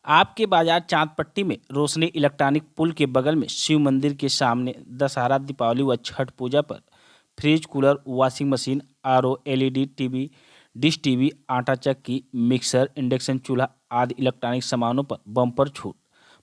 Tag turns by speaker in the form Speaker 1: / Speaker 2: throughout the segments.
Speaker 1: आपके बाजार चांदपट्टी में रोशनी इलेक्ट्रॉनिक पुल के बगल में शिव मंदिर के सामने दशहरा, दीपावली व छठ पूजा पर fridge, cooler, washing machine, RO, LED TV, dish TV, आटा चक्की, मिक्सर, इंडक्शन चूल्हा आदि इलेक्ट्रॉनिक सामानों पर बम्पर छूट।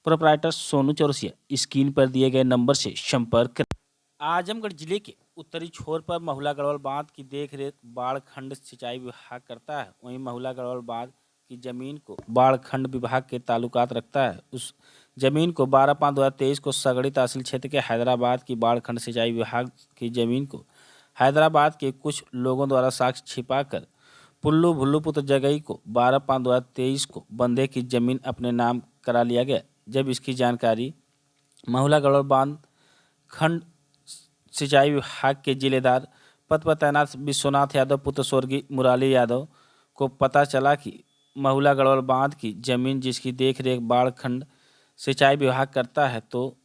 Speaker 1: प्रोप्राइटर सोनू चौरसिया स्क्रीन पर दिए गए नंबर से संपर्क करें। आजमगढ़ जिले के उत्तरी छोर पर महुला गढ़वाल बांध की देखरेख बाढ़ खंड सिंचाई विभाग करता है। वहीं महुला गढ़वाल बांध की जमीन को बाढ़ खंड विभाग के ताल्लुकात रखता है। उस जमीन को 12/5/2023 को सगड़ी तहसील क्षेत्र के हैदराबाद की बाढ़ खंड सिंचाई विभाग की जमीन को हैदराबाद के कुछ लोगों द्वारा साक्ष्य छिपाकर पुल्लू भुल्लू पुत्र जगई को 12/5/2023 को बंधे की जमीन अपने नाम करा लिया गया। जब इसकी जानकारी महुला गढ़वाल बांध खंड सिंचाई विभाग के जिलेदार पद पर तैनात विश्वनाथ यादव पुत्र स्वर्गीय मुराली यादव को पता चला कि महुला गढ़वाल बांध की जमीन जिसकी देखरेख बाढ़ खंड सिंचाई विभाग करता है, तो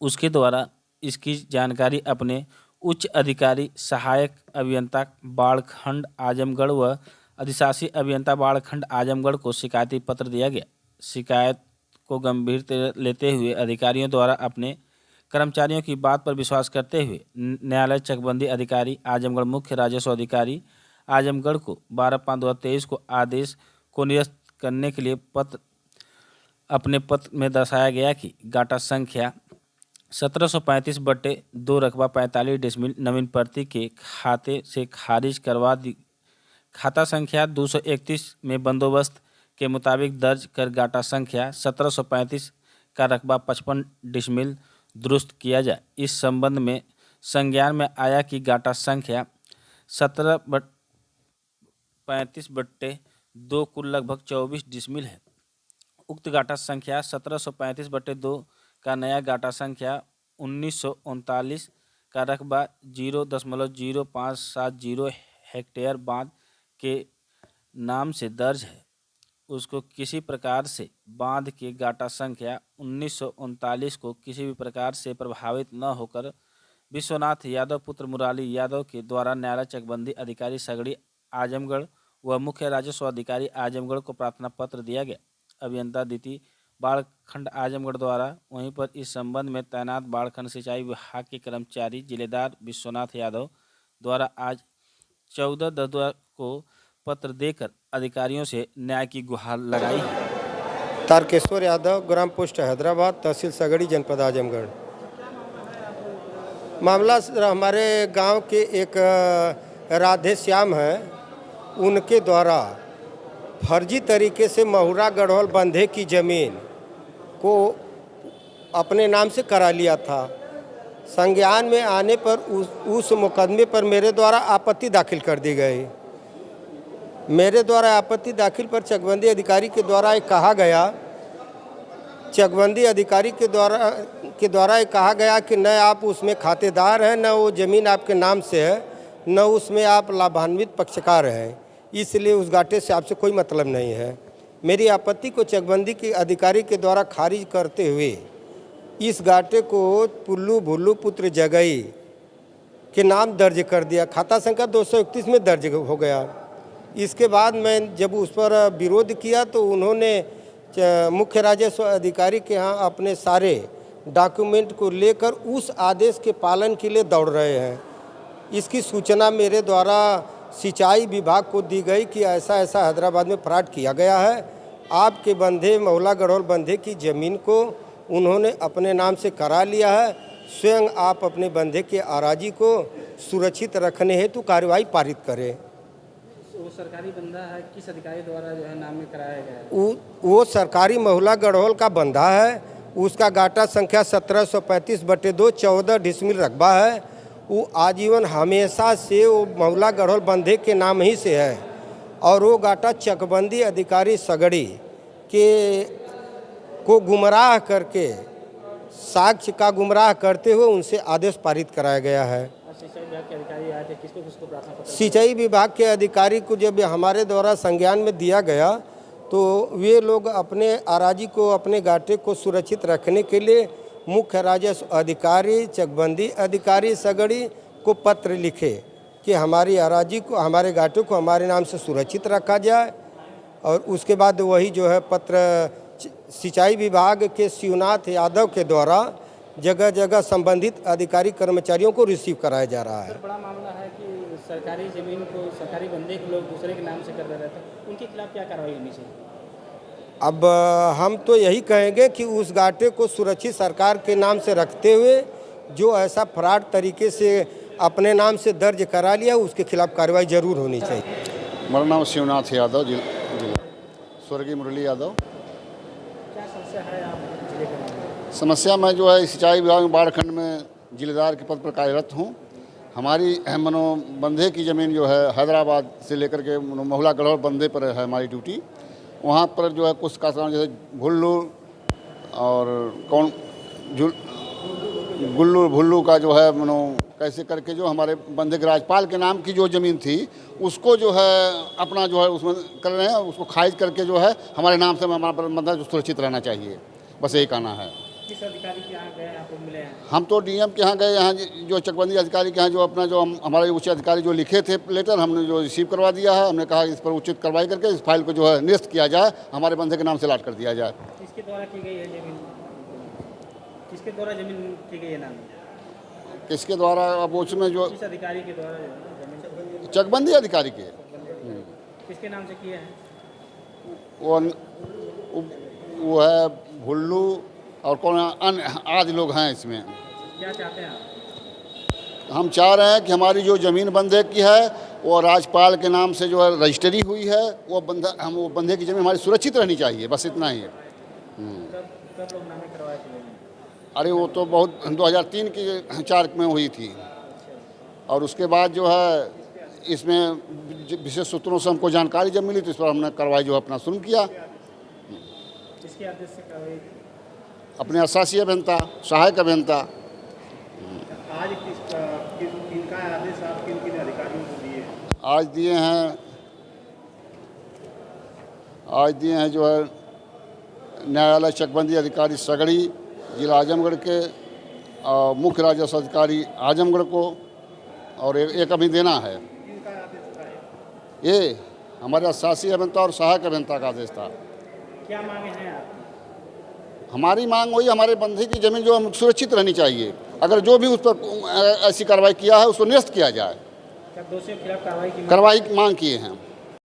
Speaker 1: उसके द्वारा इसकी जानकारी अपने उच्च अधिकारी सहायक अभियंता बाढ़ खंड आजमगढ़ व अधिशासी अभियंता बाढ़ खंड आजमगढ़ को शिकायती पत्र दिया गया। शिकायत को गंभीरता लेते हुए अधिकारियों द्वारा अपने कर्मचारियों की बात पर विश्वास करते हुए न्यायालय चकबंदी अधिकारी आजमगढ़ मुख्य राजस्व अधिकारी आजमगढ़ को 12/5/2023 को आदेश को निरस्त करने के लिए अपने पत्र में दर्शाया गया कि गाटा संख्या 1735/2 रकबा 45 डिसमिल नवीन प्रति के खाते से खारिज करवा दी। खाता संख्या 231 में बंदोबस्त के मुताबिक दर्ज कर गाटा संख्या 1735 का रकबा 55 डिसमिल दुरुस्त किया जाए। इस संबंध में संज्ञान में आया कि गाटा संख्या 1735/2 कुल लगभग 24 डिसमिल है। उक्त गाटा संख्या 1735/2 का नया गाटा संख्या 1939 का रकबा 0.0570 हेक्टेयर बांध के नाम से दर्ज है। उसको किसी प्रकार से बांध के गाटा संख्या 1939 को किसी भी प्रकार से प्रभावित न होकर विश्वनाथ यादव पुत्र मुराली यादव के द्वारा न्यायालय चकबंदी अधिकारी सगड़ी आजमगढ़ व मुख्य राजस्व अधिकारी आजमगढ़ को प्रार्थना पत्र दिया गया। अभियंता दीति बाढ़ खंड आजमगढ़ द्वारा वहीं पर इस संबंध में तैनात बाढ़ खंड सिंचाई विभाग के कर्मचारी जिलेदार विश्वनाथ यादव द्वारा आज 14/10 को पत्र देकर अधिकारियों से न्याय की गुहार लगाई है।
Speaker 2: तारकेश्वर यादव, ग्राम पोस्ट हैदराबाद, तहसील सगड़ी, जनपद आजमगढ़। मामला हमारे गांव के एक राधे श्याम हैं, उनके द्वारा फर्जी तरीके से महुरा गढ़वाल बंधे की ज़मीन को अपने नाम से करा लिया था। संज्ञान में आने पर उस मुकदमे पर मेरे द्वारा आपत्ति दाखिल कर दी गई। मेरे द्वारा आपत्ति दाखिल पर चकबंदी अधिकारी के द्वारा कहा गया कहा गया कि न आप उसमें खातेदार हैं, न वो ज़मीन आपके नाम से है, न उसमें आप लाभान्वित पक्षकार हैं, इसलिए उस गाटे से आपसे कोई मतलब नहीं है। मेरी आपत्ति को चकबंदी के अधिकारी के द्वारा खारिज करते हुए इस गाटे को पुल्लू भुल्लू पुत्र जगई के नाम दर्ज कर दिया। खाता संख्या 231 में दर्ज हो गया। इसके बाद मैं जब उस पर विरोध किया तो उन्होंने मुख्य राजस्व अधिकारी के यहाँ अपने सारे डॉक्यूमेंट को लेकर उस आदेश के पालन के लिए दौड़ रहे हैं। इसकी सूचना मेरे द्वारा सिंचाई विभाग को दी गई कि ऐसा ऐसा हैदराबाद में फ्रॉड किया गया है। आपके बंधे महुला गढ़वाल बंधे की ज़मीन को उन्होंने अपने नाम से करा लिया है। स्वयं आप अपने बंधे के अराजी को सुरक्षित रखने हेतु कार्रवाई पारित करें।
Speaker 1: वो सरकारी बंधा है, किस अधिकारी द्वारा जो है नाम में कराया गया है?
Speaker 2: वो सरकारी महुला गढ़वाल का बंधा है। उसका गाटा संख्या 1735/2 14 डिसमिल रकबा है। वो आजीवन हमेशा से वो महुला गढ़वाल बंधे के नाम ही से है और वो गाटा चकबंदी अधिकारी सगड़ी के को गुमराह करके साक्ष्य का गुमराह करते हुए उनसे आदेश पारित कराया गया है।
Speaker 1: सिंचाई विभाग के अधिकारी आए थे, किसको प्रार्थना पत्र?
Speaker 2: सिंचाई विभाग के अधिकारी को जब हमारे द्वारा संज्ञान में दिया गया तो वे लोग अपने अराजी को, अपने गाटे को सुरक्षित रखने के लिए मुख्य राजस्व अधिकारी चकबंदी अधिकारी सगड़ी को पत्र लिखे कि हमारी अराजी को, हमारे गाटे को हमारे नाम से सुरक्षित रखा जाए। और उसके बाद वही जो है पत्र सिंचाई विभाग के शिवनाथ यादव के द्वारा जगह जगह संबंधित अधिकारी कर्मचारियों को रिसीव कराया जा रहा है।
Speaker 1: बड़ा मामला है कि सरकारी जमीन को सरकारी बंदे के लोग दूसरे के नाम से कर रहे थे, उनके खिलाफ क्या कार्रवाई होनी चाहिए?
Speaker 2: अब हम तो यही कहेंगे कि उस घाटे को सुरक्षित सरकार के नाम से रखते हुए जो ऐसा फ्रॉड तरीके से अपने नाम से दर्ज करा लिया उसके खिलाफ कार्रवाई जरूर होनी चाहिए।
Speaker 3: मेरा नाम शिवनाथ यादव, जिला स्वर्गीय मुरली यादव।
Speaker 1: क्या समस्या है आप जिले के?
Speaker 3: समस्या में जो है सिंचाई विभाग में बाढ़ खंड में जिलेदार के पद पर कार्यरत हूँ। हमारी बंधे की ज़मीन जो है हैदराबाद से लेकर के महुला गढ़ौर बंधे पर है हमारी ड्यूटी। वहाँ पर जो है कुछ कासान जैसे भुल्लू और गुल्लू भुल्लू का जो है कैसे करके जो हमारे बंधे के राज्यपाल के नाम की जो ज़मीन थी उसको जो है अपना जो है उसमें कर रहे हैं, उसको खारिज करके जो है हमारे नाम से हमारा बंधा जो सुरक्षित रहना चाहिए, बस यही कहना है।
Speaker 1: किस अधिकारी के यहाँ गए, आपको मिले हैं?
Speaker 3: हम तो डीएम के यहाँ गए, यहाँ जो चकबंदी अधिकारी के यहाँ जो अपना जो हमारे उच्च अधिकारी जो लिखे थे लेटर हमने जो रिसीव करवा दिया है। हमने कहा इस पर उचित कार्रवाई करके इस फाइल को जो है निरस्त किया जाए, हमारे बंधे के नाम से लाट कर दिया जाए।
Speaker 1: किसके द्वारा की गई है ज़मीन? किसके द्वारा ज़मीन की गई है नाम?
Speaker 3: किसके द्वारा? अब उसमें जो
Speaker 1: किस अधिकारी के द्वारा ज़मीन?
Speaker 3: चकबंदी अधिकारी के
Speaker 1: किसके नाम से किए हैं?
Speaker 3: वो है भुल्लू और कौन अन्य आदि लोग हैं इसमें।
Speaker 1: क्या चाहते हैं आप?
Speaker 3: हम चाह रहे हैं कि हमारी जो ज़मीन बंधे की है वो राज्यपाल के नाम से जो है रजिस्ट्री हुई है, वो बंधे की ज़मीन हमारी सुरक्षित रहनी चाहिए, बस इतना ही है।
Speaker 1: कब लोग नामे करवाए थे?
Speaker 3: अरे वो तो बहुत 2003 की 4 में हुई थी और उसके बाद जो है इसमें विशेष सूत्रों से हमको जानकारी जब मिली तो इस पर हमने कार्रवाई जो है अपना शुरू किया।
Speaker 1: किसके आदेश से कार्रवाई?
Speaker 3: अपने अशासी अभियंता, सहायक अभियंता।
Speaker 1: आज किनका आदेश आप किन किन अधिकारियों को दिए?
Speaker 3: आज दिए हैं जो है न्यायालय चकबंदी अधिकारी सगड़ी जिला आजमगढ़ के और मुख्य राजस्व अधिकारी आजमगढ़ को, और एक अभी देना है।
Speaker 1: किनका आदेश था?
Speaker 3: ये हमारे अशासी अभियंता और सहायक अभियंता का आदेश था।
Speaker 1: क्या मांगे हैं आप?
Speaker 3: हमारी मांग वही, हमारे बंधे की ज़मीन जो हम सुरक्षित रहनी चाहिए। अगर जो भी उस पर ऐसी कार्रवाई किया है उसको निरस्त किया जाए।
Speaker 1: क्या दोषियों के खिलाफ कार्रवाई की
Speaker 3: कार्रवाई की मांग किए हैं।